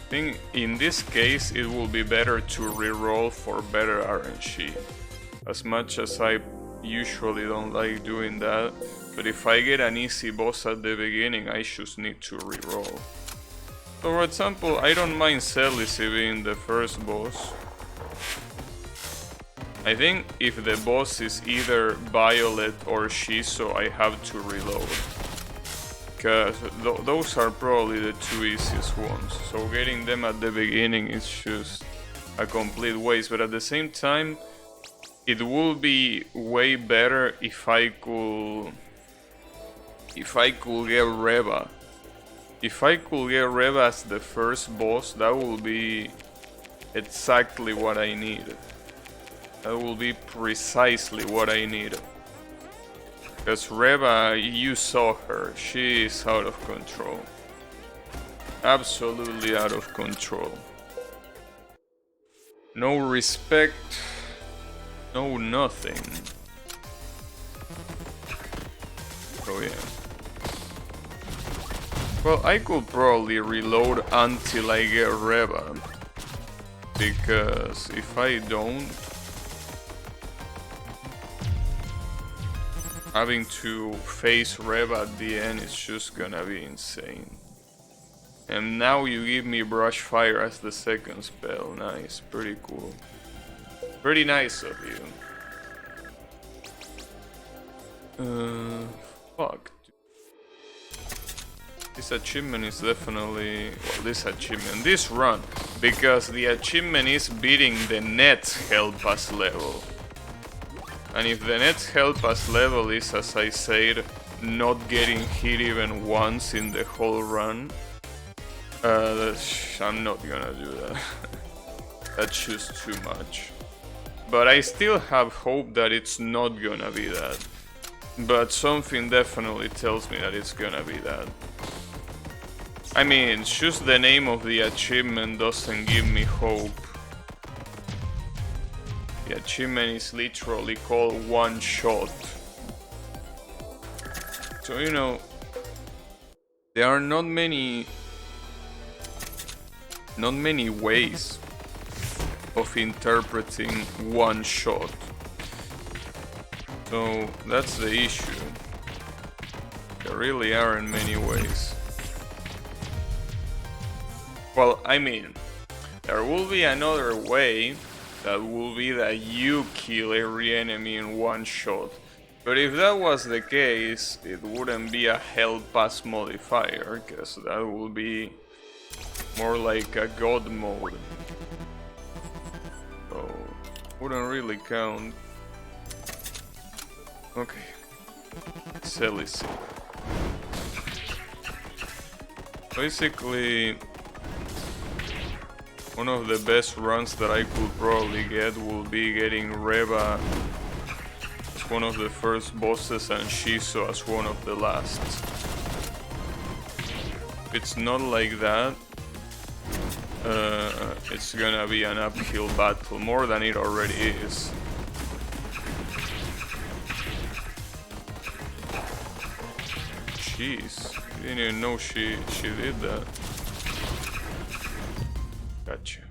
I think in this case it will be better to reroll for better RNG. As much as I usually don't like doing that, but if I get an easy boss at the beginning, I just need to reroll. So for example, I don't mind Celicy being the first boss. I think if the boss is either Violet or Shiso, I have to reload. Because those are probably the two easiest ones. So getting them at the beginning is just a complete waste. But at the same time, it would be way better if I could get Reva. If I could get Reva as the first boss, that would be exactly what I need. That will be precisely what I need. Because Reva, you saw her, she is out of control. Absolutely out of control. No respect, no nothing. Oh yeah. Well, I could probably reload until I get Reva. Because if I don't, having to face Reva at the end is just gonna be insane. And now you give me Brush Fire as the second spell. Nice, pretty cool. Pretty nice of you. Fuck. This achievement is definitely... well, this run. Because the achievement is beating the net Help Us level. And if the net Help Us level is, as I said, not getting hit even once in the whole run, I'm not gonna do that. That's just too much. But I still have hope that it's not gonna be that. But something definitely tells me that it's gonna be that. I mean, just the name of the achievement doesn't give me hope. The achievement is literally called One Shot. So, you know, there are not many ways of interpreting one shot. So that's the issue. There really aren't many ways. Well, I mean, there will be another way. That will be that you kill every enemy in one shot. But if that was the case, it wouldn't be a Help Us modifier, because that would be more like a God mode. So, wouldn't really count. Okay. Celicy. Basically, one of the best runs that I could probably get will be getting Reva as one of the first bosses and Shiso as one of the last. If it's not like that, it's gonna be an uphill battle, more than it already is. Jeez, I didn't even know she did that. Gotcha.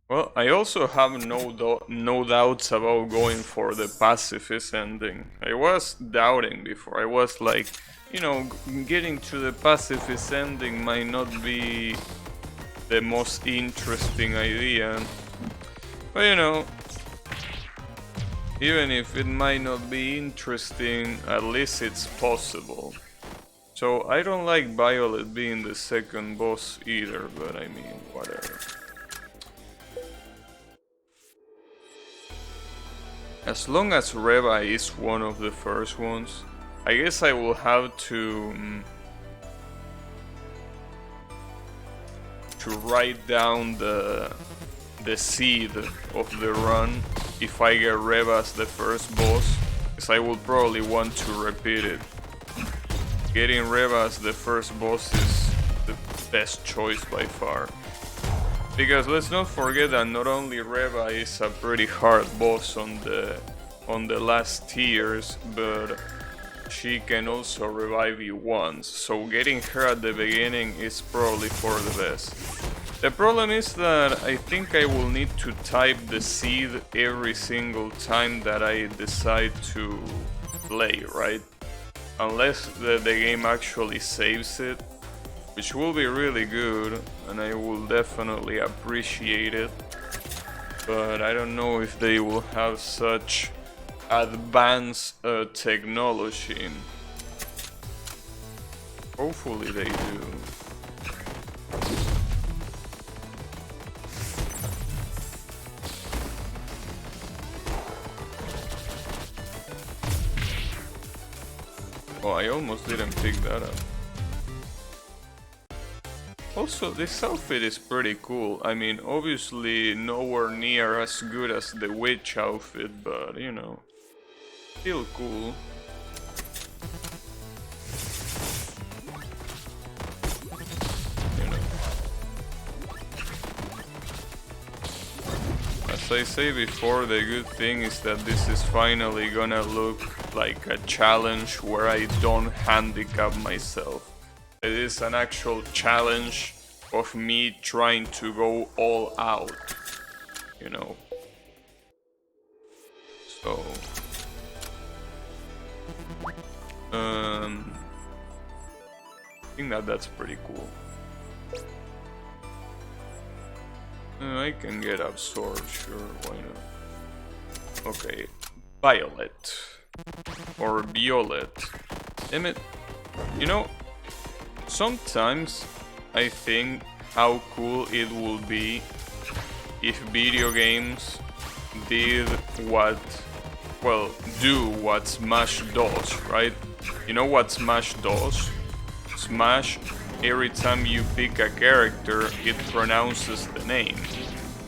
Well, I also have no doubts about going for the pacifist ending. I was doubting before. I was like, you know, getting to the pacifist ending might not be the most interesting idea. But you know, even if it might not be interesting, at least it's possible. So I don't like Violet being the second boss either, but I mean, whatever. As long as Reva is one of the first ones, I guess I will have to write down the seed of the run if I get Reva as the first boss, because I will probably want to repeat it. Getting Reva as the first boss is the best choice by far. Because let's not forget that not only Reva is a pretty hard boss on the last tiers, but she can also revive you once, so getting her at the beginning is probably for the best. The problem is that I think I will need to type the seed every single time that I decide to play, right? Unless the game actually saves it, which will be really good, and I will definitely appreciate it. But I don't know if they will have such advanced technology. Hopefully they do. Oh, I almost didn't pick that up. Also, this outfit is pretty cool. I mean, obviously nowhere near as good as the witch outfit, but you know, still cool. You know. As I say before, the good thing is that this is finally gonna look like a challenge where I don't handicap myself. It is an actual challenge of me trying to go all out, you know. So, I think that that's pretty cool. I can get absorbed, sure, why not? Okay, violet or violet. Damn it, you know. Sometimes I think how cool it would be if video games did what, well, do what Smash does, right? You know what Smash does? Smash, every time you pick a character, it pronounces the name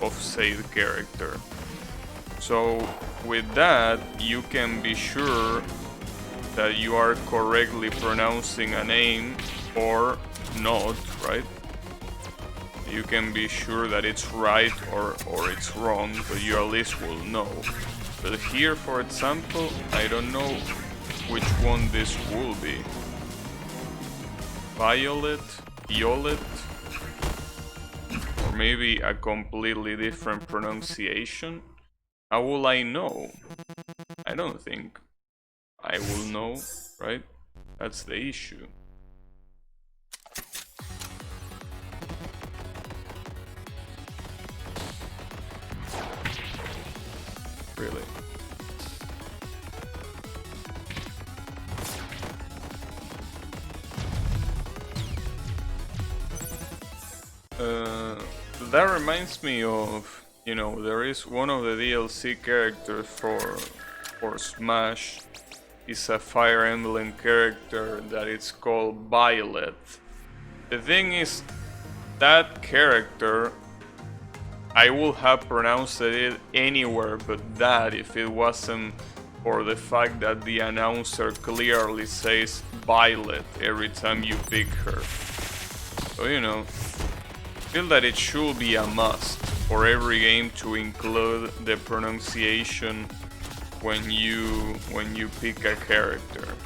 of said character. So with that, you can be sure that you are correctly pronouncing a name or not, right? You can be sure that it's right or it's wrong, but you at least will know. But here, for example, I don't know which one this will be. Violet, violet, or maybe a completely different pronunciation. How will I know? I don't think I will know, right? That's the issue. Really. That reminds me of, you know, there is one of the DLC characters for Smash is a Fire Emblem character that is called Violet. The thing is, that character, I would have pronounced it anywhere but that if it wasn't for the fact that the announcer clearly says Violet every time you pick her. So, you know, I feel that it should be a must for every game to include the pronunciation when you pick a character.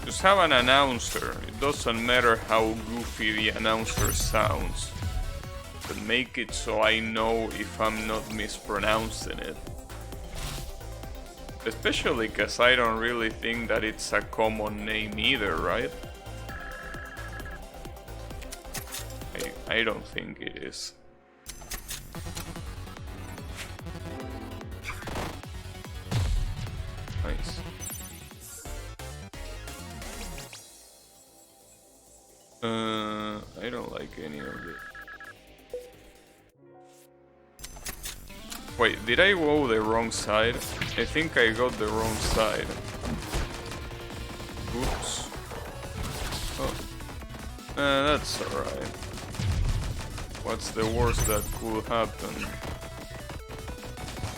Just have an announcer. It doesn't matter how goofy the announcer sounds, but make it so I know if I'm not mispronouncing it. Especially because I don't really think that it's a common name either, right? I don't think it is. Nice. I don't like any of it. Wait, did I go the wrong side? I think I got the wrong side. Oops. Oh. That's alright. What's the worst that could happen?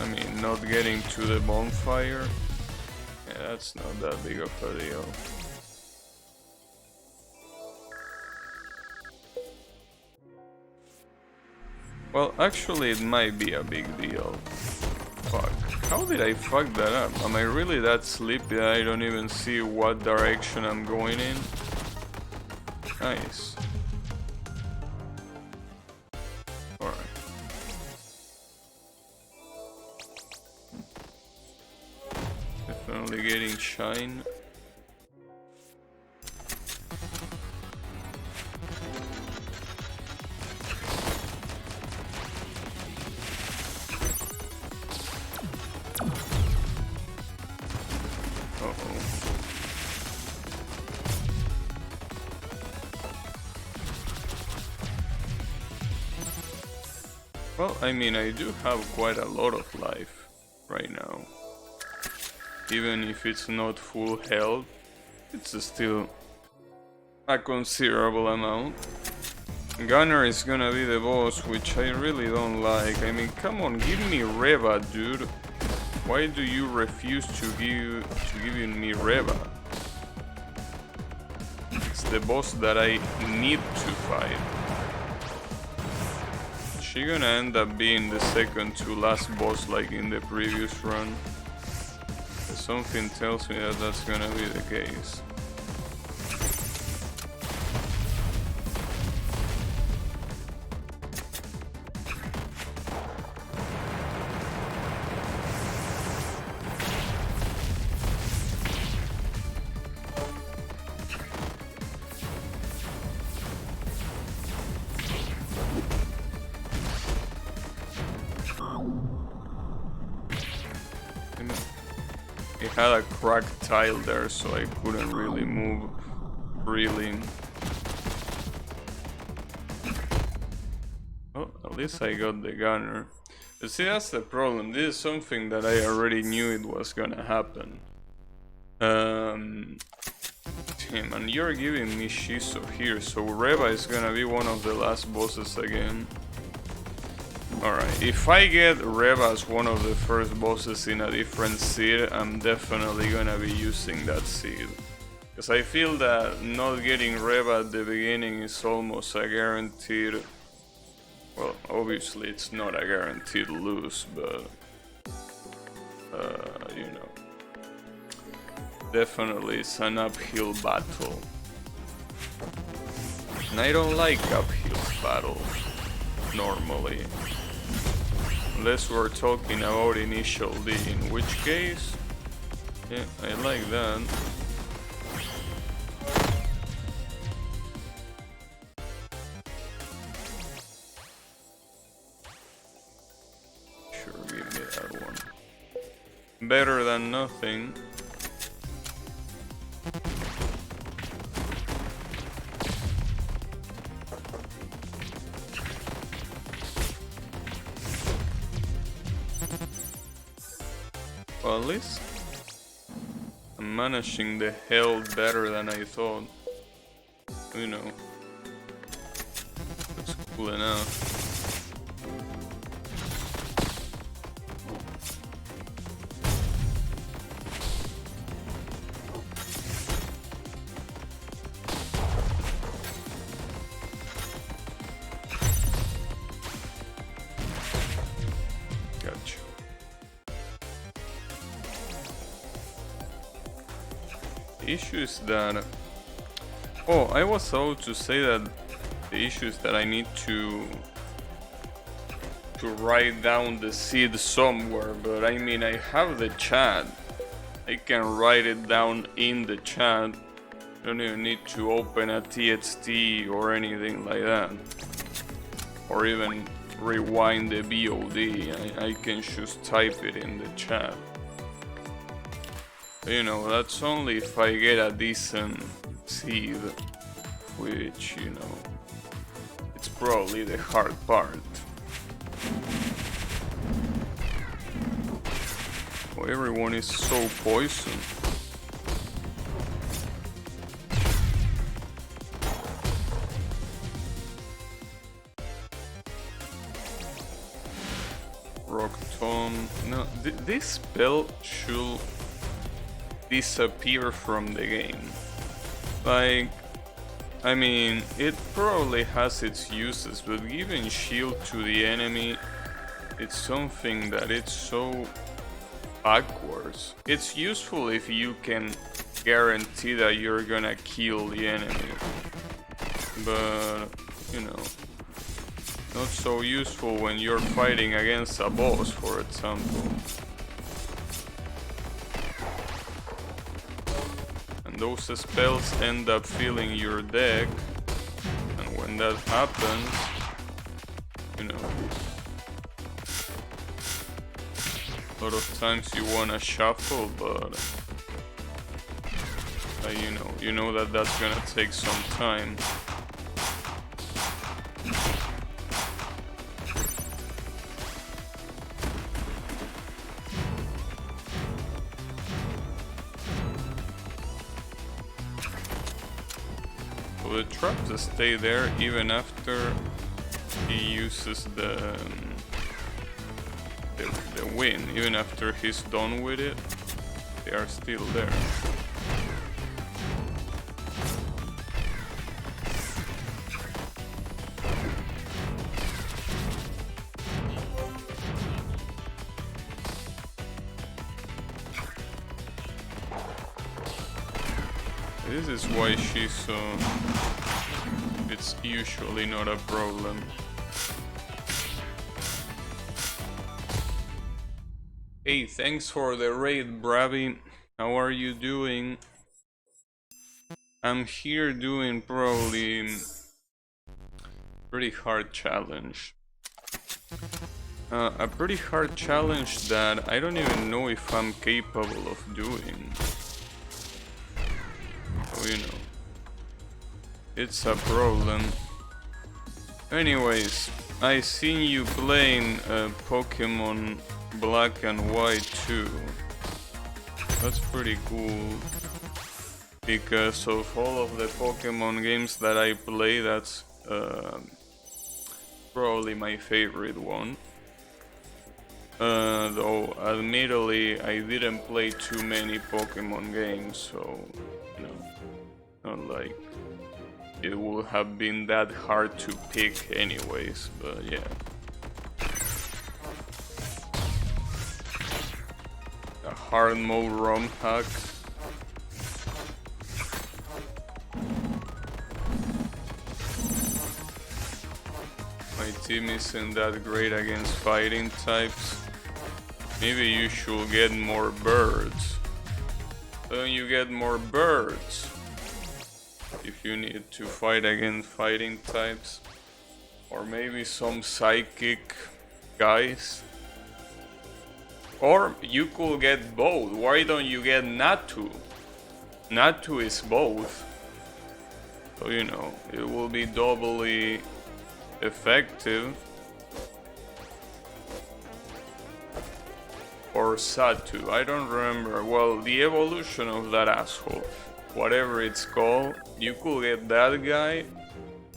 I mean, not getting to the bonfire? Yeah, that's not that big of a deal. Well, actually it might be a big deal. Fuck. How did I fuck that up? Am I really that sleepy that I don't even see what direction I'm going in? Nice. Alright. Definitely getting shine. Well, I mean, I do have quite a lot of life right now. Even if it's not full health, it's still a considerable amount. Gunner is gonna be the boss, which I really don't like. I mean, come on, give me Reva, dude. Why do you refuse to give me Reva? It's the boss that I need to fight. She gonna end up being the second to last boss like in the previous run. Something tells me that that's gonna be the case. It had a cracked tile there, so I couldn't really move freely. Oh, at least I got the gunner. But see, that's the problem. This is something that I already knew it was gonna happen. Damn, and you're giving me Shiso here, so Reva is gonna be one of the last bosses again. Alright, if I get Reva as one of the first bosses in a different seed, I'm definitely gonna be using that seed. Because I feel that not getting Reva at the beginning is almost a guaranteed... Well, obviously it's not a guaranteed lose, but... you know... Definitely it's an uphill battle. And I don't like uphill battles, normally. Unless we're talking about initial D, in which case, yeah, I like that. Sure, give me that one. Better than nothing. Well, at least I'm managing the health better than I thought. You know, that's cool enough. Gotcha. The issue is that... Oh, I was about to say that the issue is that I need to write down the seed somewhere, but I mean, I have the chat. I can write it down in the chat. Don't even need to open a TXT or anything like that. Or even rewind the VOD. I can just type it in the chat. You know, that's only if I get a decent seed, which, you know, it's probably the hard part. Oh, everyone is so poisoned. Rock Tomb. No, this spell should disappear from the game. Like, I mean, it probably has its uses, but giving shield to the enemy it's something that it's so backwards. It's useful if you can guarantee that you're gonna kill the enemy, but you know, not so useful when you're fighting against a boss, for example. And those spells end up filling your deck, and when that happens, you know, a lot of times you wanna shuffle, but you know that that's gonna take some time. So the traps stay there even after he uses the win, even after he's done with it, they are still there. This is why she's it's usually not a problem. Hey, thanks for the raid, Bravi. How are you doing? I'm here doing probably pretty hard challenge. A pretty hard challenge that I don't even know if I'm capable of doing. So, you know, it's a problem. Anyways, I seen you playing Pokemon Black and White too. That's pretty cool. Because of all of the Pokemon games that I play, that's probably my favorite one. Though admittedly I didn't play too many Pokemon games, so you know, not like it would have been that hard to pick anyways, but yeah. A hard mode ROM hack. My team isn't that great against fighting types. Maybe you should get more birds. Then you get more birds if you need to fight against fighting types. Or maybe some psychic guys. Or you could get both. Why don't you get Natu? Natu is both. So you know, it will be doubly effective. Or Satu, I don't remember. Well, the evolution of that asshole, whatever it's called, you could get that guy,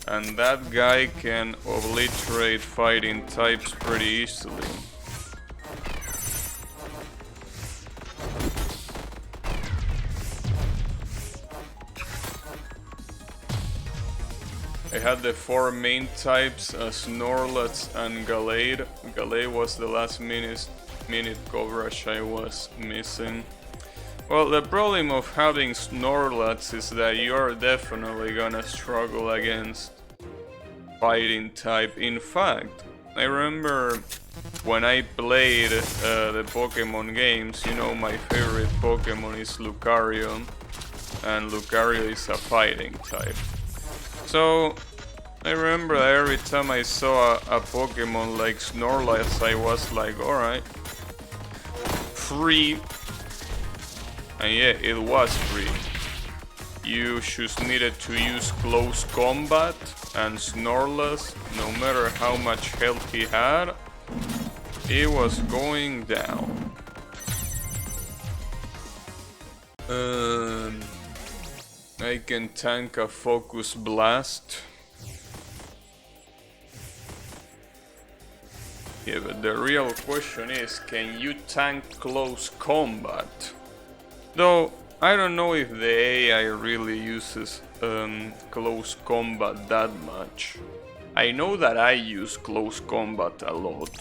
and that guy can obliterate fighting types pretty easily. I had the 4 main types, Snorlax and Gallade. Gallade was the last minute coverage I was missing. Well, the problem of having Snorlax is that you're definitely gonna struggle against fighting type. In fact, I remember when I played the Pokemon games, you know, my favorite Pokemon is Lucario, and Lucario is a fighting type. So I remember that every time I saw a Pokemon like Snorlax, I was like, alright, free. And yeah, it was free. You just needed to use close combat, and Snorlax, no matter how much health he had, it was going down. I can tank a Focus Blast. Yeah, but the real question is, can you tank close combat? Though, I don't know if the AI really uses close combat that much. I know that I use close combat a lot.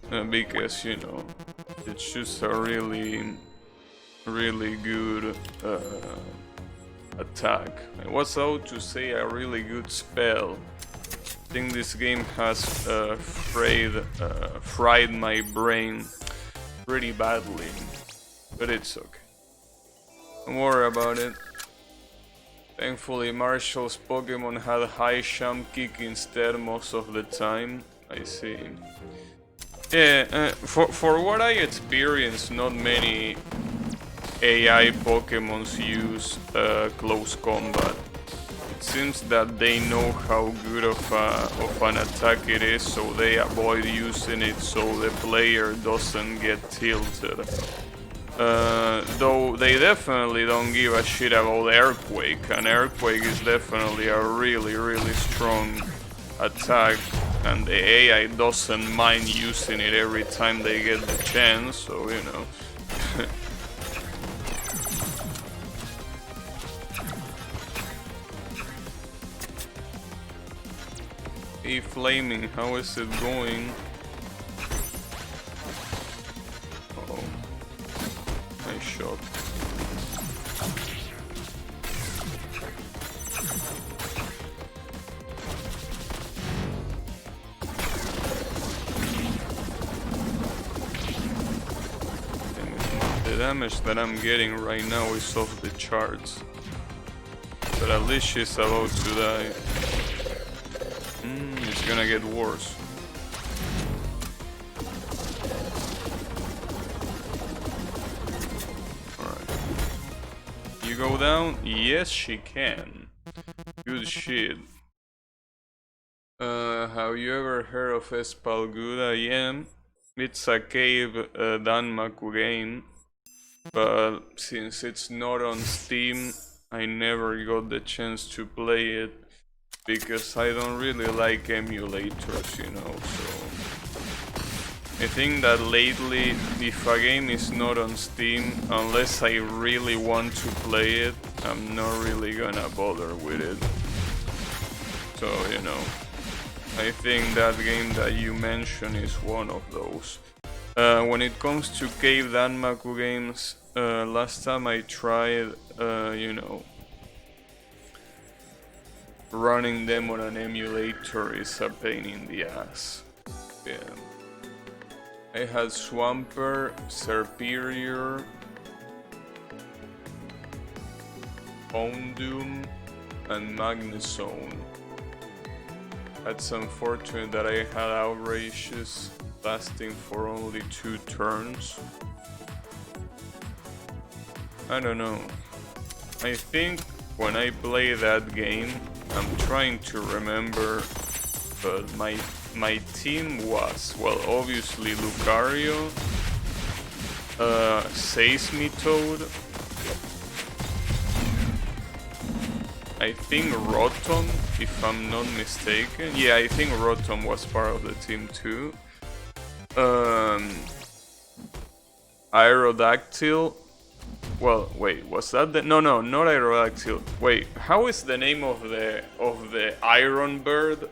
because, you know, it's just a really good attack. I was about to say a really good spell. I think this game has fried my brain pretty badly, but it's okay. Don't worry about it. Thankfully, Marshall's Pokemon had high jump kick instead most of the time. I see. Yeah, for what I experienced, not many AI Pokemons use close combat. It seems that they know how good of an attack it is, so they avoid using it so the player doesn't get tilted. Though they definitely don't give a shit about Earthquake, and Earthquake is definitely a really strong attack, and the AI doesn't mind using it every time they get the chance, so you know. Hey Flaming, how is it going? Oh, nice shot. The damage that I'm getting right now is off the charts. But at least she's about to die. It's gonna get worse. Alright. You go down? Yes, she can. Good shit. Have you ever heard of Espalguda? Yeah. It's a cave Danmaku game. But since it's not on Steam, I never got the chance to play it. Because I don't really like emulators, you know, so I think that lately, if a game is not on Steam, unless I really want to play it, I'm not really gonna bother with it. So, you know, I think that game that you mentioned is one of those. When it comes to Cave Danmaku games, last time I tried, you know, running them on an emulator is a pain in the ass. Yeah. I had Swampert, Serperior, Houndoom, and Magnezone. It's unfortunate that I had Outrageous lasting for only 2 turns. I don't know. I think when I play that game, I'm trying to remember, but my team was, well, obviously Lucario, Seismitoad, I think Rotom, if I'm not mistaken. Yeah, I think Rotom was part of the team too. Aerodactyl. Well, wait, was that the... No, not Aerodactyl. Wait, how is the name of the Iron Bird?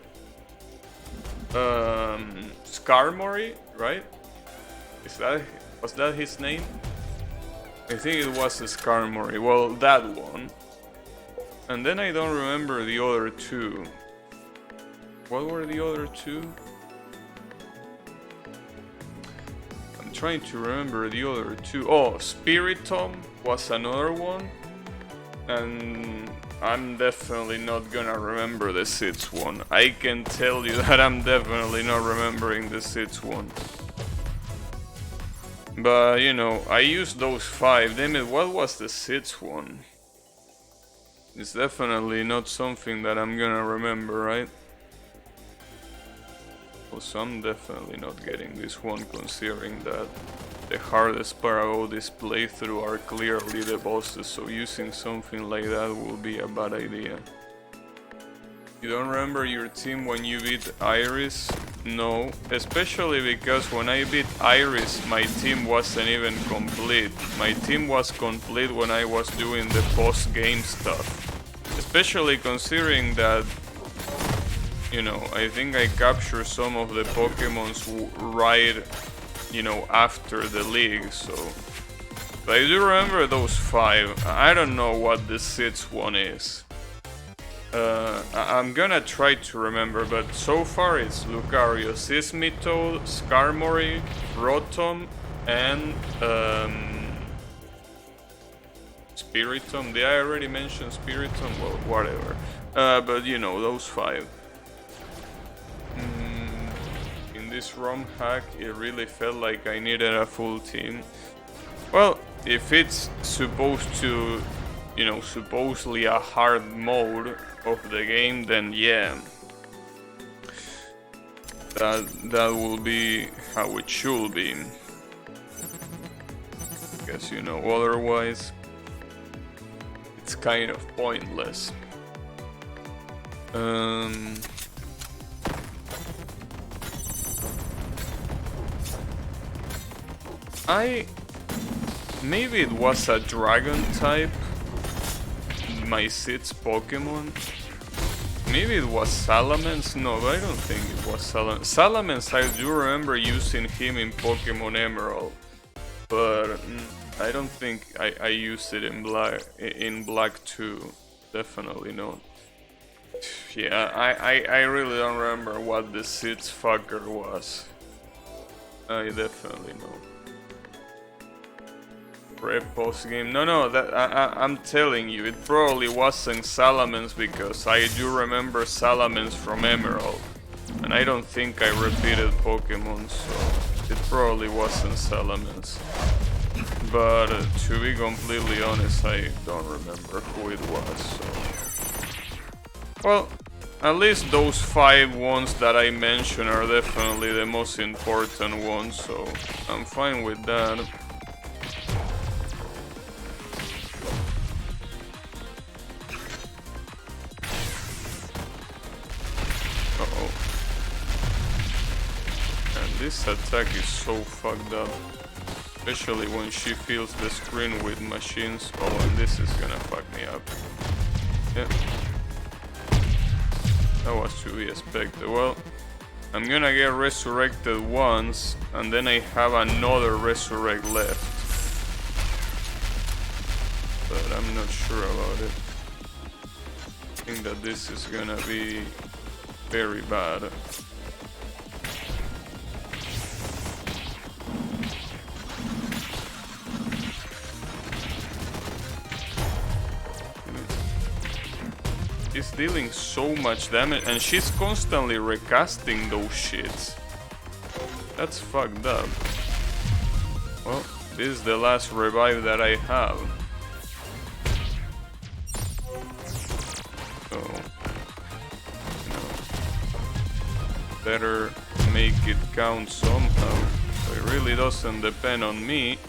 Skarmory, right? Was that his name? I think it was a Skarmory. Well, that one. And then I don't remember the other 2. What were the other 2? I'm trying to remember the other 2. Oh, Spiritomb was another one. And I'm definitely not gonna remember the 6th one. I can tell you that I'm definitely not remembering the 6th one. But, you know, I used those 5. Damn it, what was the 6th one? It's definitely not something that I'm gonna remember, right? Also, I'm definitely not getting this one, considering that the hardest part about this playthrough are clearly the bosses, so using something like that will be a bad idea. You don't remember your team when you beat Iris? No, especially because when I beat Iris, my team wasn't even complete. My team was complete when I was doing the post-game stuff. Especially considering that you know, I think I captured some of the Pokemons right, you know, after the league, so... But I do remember those 5. I don't know what the 6th one is. I'm gonna try to remember, but so far it's Lucario, Sismitoad, Skarmory, Rotom, and Spiritomb. Did I already mention Spiritomb? Well, whatever. But you know, those 5. In this ROM hack, it really felt like I needed a full team. Well, if it's supposed to, you know, supposedly a hard mode of the game, then yeah, that will be how it should be. Because, you know, otherwise it's kind of pointless. Maybe it was a dragon type, my 6th Pokemon. Maybe it was Salamence? No, but I don't think it was Salamence. Salamence, I do remember using him in Pokemon Emerald, but I don't think I used it in Black 2. Definitely not. Yeah, I really don't remember what the 6th fucker was. I definitely know. Post game. No, that I'm telling you, it probably wasn't Salamence, because I do remember Salamence from Emerald, and I don't think I repeated Pokemon, so it probably wasn't Salamence. But to be completely honest, I don't remember who it was. So, well, at least those 5 ones that I mentioned are definitely the most important ones, so I'm fine with that. This attack is so fucked up, especially when she fills the screen with machines. Oh, and this is gonna fuck me up. Yeah, that was to be expected. Well, I'm gonna get resurrected once, and then I have another resurrect left, but I'm not sure about it. I think that this is gonna be very bad. She's dealing so much damage, and she's constantly recasting those shits. That's fucked up. Well, this is the last revive that I have. So, you know, better make it count somehow. So it really doesn't depend on me.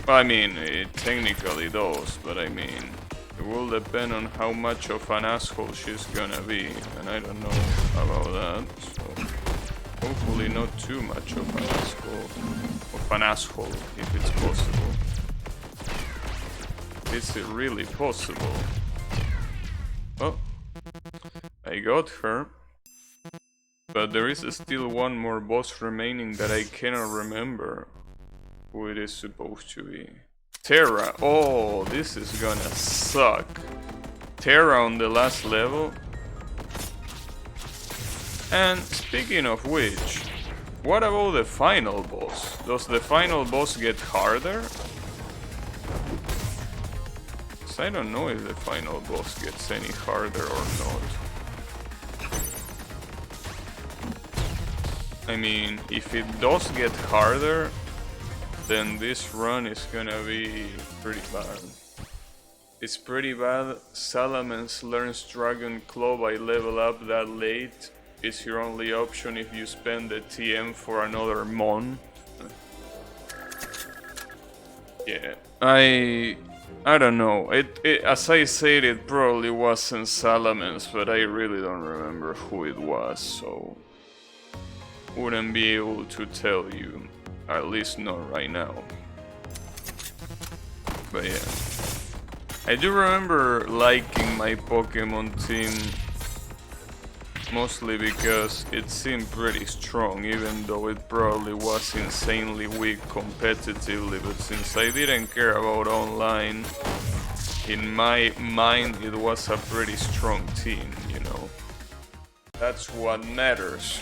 Well, I mean, it technically does, but I mean, it will depend on how much of an asshole she's gonna be, and I don't know about that, so hopefully not too much of an asshole, if it's possible. Is it really possible? Well, I got her, but there is still one more boss remaining that I cannot remember who it is supposed to be. Terra. Oh, this is gonna suck. Terra on the last level. And speaking of which, what about the final boss? Does the final boss get harder? 'Cause I don't know if the final boss gets any harder or not. I mean, if it does get harder, then this run is gonna be pretty bad. It's pretty bad. Salamence learns Dragon Claw by level up that late. It's your only option if you spend the TM for another Mon. Yeah, I don't know. As I said, it probably wasn't Salamence, but I really don't remember who it was, so wouldn't be able to tell you. At least not right now. But yeah, I do remember liking my Pokemon team Mostly because it seemed pretty strong, even though it probably was insanely weak competitively, but since I didn't care about online, in my mind it was a pretty strong team, you know. That's what matters.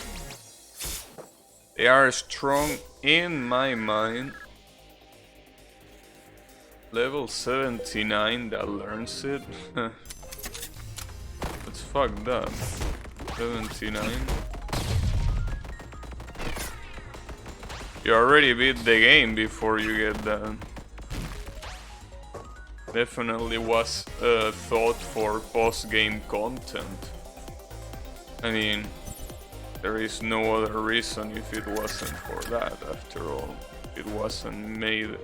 They are strong in my mind. Level 79 that learns it? That's fucked up. 79. You already beat the game before you get that. Definitely was thought for post-game content. I mean, there is no other reason if it wasn't for that, after all. It wasn't made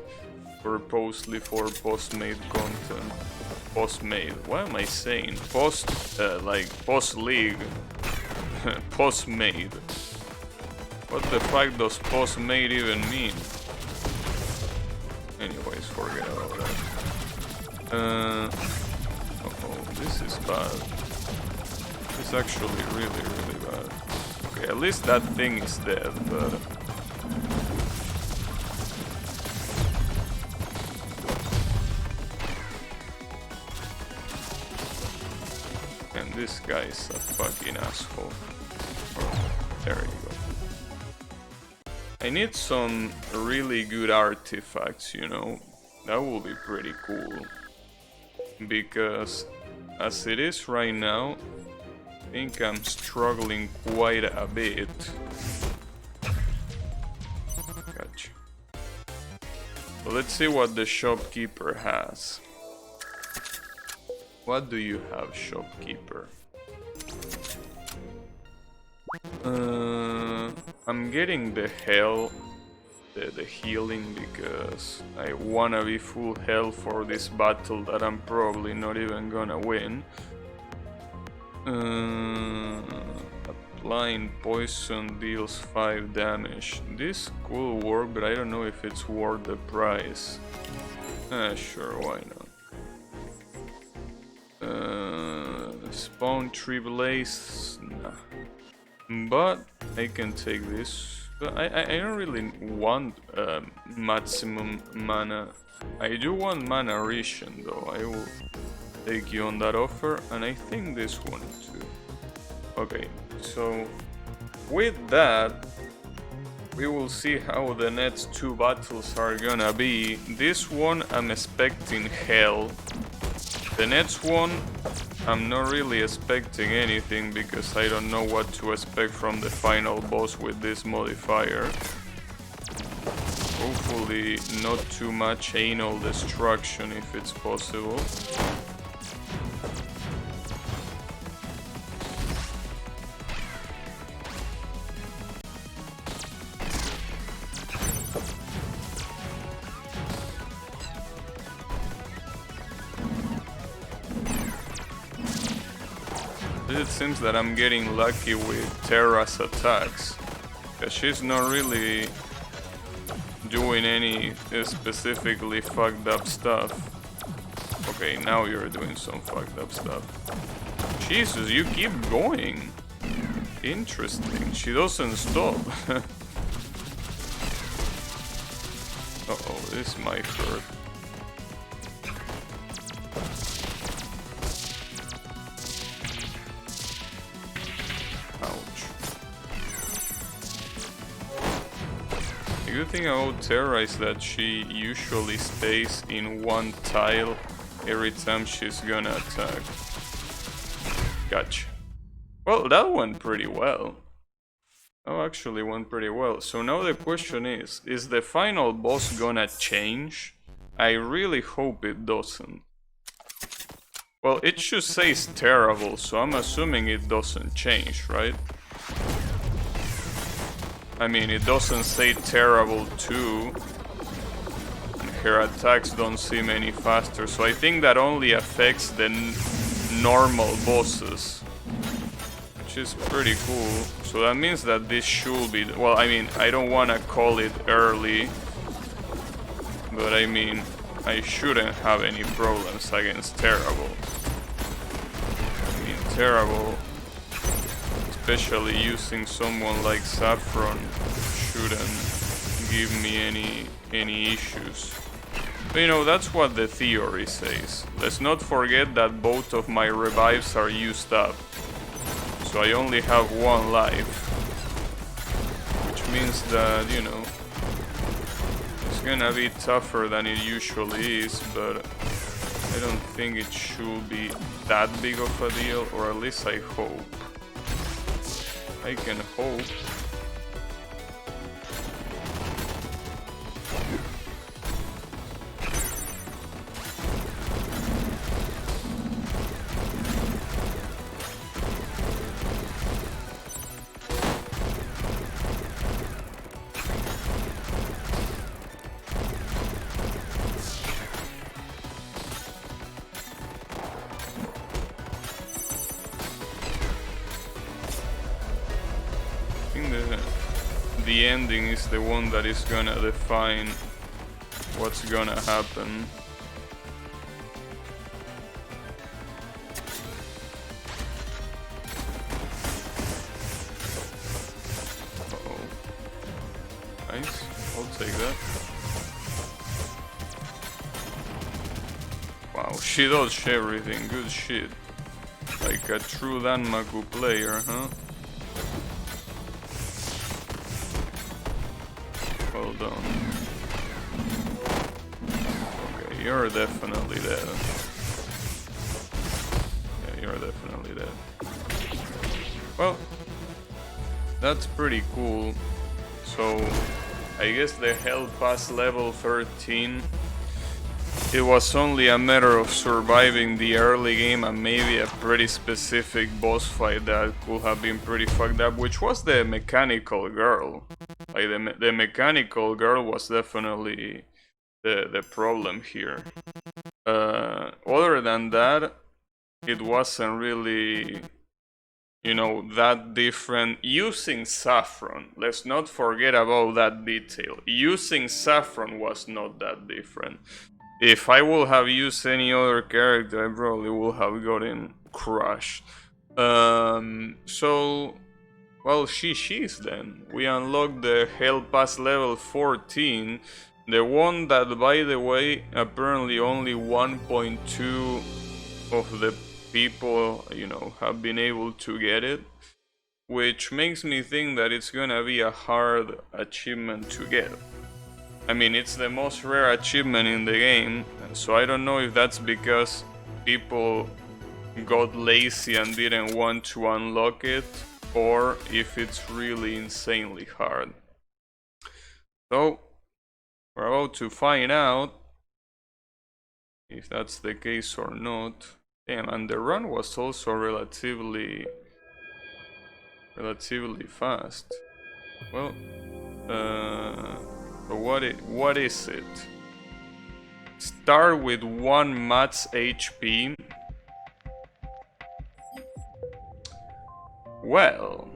purposely for post-made content. Post-made, what am I saying? Like post-league. Post-made. What the fuck does post-made even mean? Anyways, forget about that. Uh-oh, this is bad. It's actually really, really bad. Okay, at least that thing is dead, but... And this guy's a fucking asshole. Oh, there you go. I need some really good artifacts, you know. That will be pretty cool. Because as it is right now, I think I'm struggling quite a bit. Gotcha. So let's see what the shopkeeper has. What do you have, shopkeeper? I'm getting the healing because I wanna be full health for this battle that I'm probably not even gonna win. Applying poison deals 5 damage. This could work, but I don't know if it's worth the price. Sure, why not? Spawn tree blaze, nah. But I can take this. But I don't really want maximum mana. I do want mana ration though. I will take you on that offer, and I think this one too. Okay, so with that, we will see how the next 2 battles are gonna be. This one I'm expecting hell. The next one I'm not really expecting anything because I don't know what to expect from the final boss with this modifier. Hopefully not too much anal destruction if it's possible. It seems that I'm getting lucky with Terra's attacks, because she's not really doing any specifically fucked up stuff. Okay, now you're doing some fucked up stuff. Jesus, you keep going. Interesting, she doesn't stop. Uh-oh, this might hurt. The good thing about Terra is that she usually stays in one tile every time she's gonna attack. Gotcha. Well, that went pretty well. Oh, actually went pretty well. So now the question is the final boss gonna change? I really hope it doesn't. Well, it should say it's terrible, so I'm assuming it doesn't change, right? I mean, it doesn't say terrible too, and her attacks don't seem any faster, so I think that only affects the normal bosses, which is pretty cool. So that means that this should be, well, I mean, I don't want to call it early, but I mean, I shouldn't have any problems against terrible. I mean, terrible especially using someone like Saffron shouldn't give me any issues. But, you know, that's what the theory says. Let's not forget that both of my revives are used up, so I only have one life, which means that, you know, it's gonna be tougher than it usually is, but I don't think it should be that big of a deal, or at least I hope. I can hope. The ending is the one that is gonna define what's gonna happen. Uh-oh. Nice, I'll take that. Wow, she dodged everything, good shit. Like a true Danmaku player, huh? Well done. Okay, you're definitely dead. Yeah, you're definitely dead. Well, that's pretty cool. So, I guess the hell past level 13. It was only a matter of surviving the early game and maybe a pretty specific boss fight that could have been pretty fucked up, which was the mechanical girl. Like the mechanical girl was definitely the problem here. Other than that, it wasn't really, you know, that different. Using Saffron, let's not forget about that detail. Using Saffron was not that different. If I would have used any other character, I probably would have gotten crushed. So, well, she's then. We unlocked the Hell Pass level 14. The one that, by the way, apparently only 1.2 of the people, you know, have been able to get it. Which makes me think that it's gonna be a hard achievement to get. I mean, it's the most rare achievement in the game, so I don't know if that's because people got lazy and didn't want to unlock it, or if it's really insanely hard. So, we're about to find out if that's the case or not. Damn, and the run was also relatively fast. Well, so what is it? Start with 1 max HP. Well,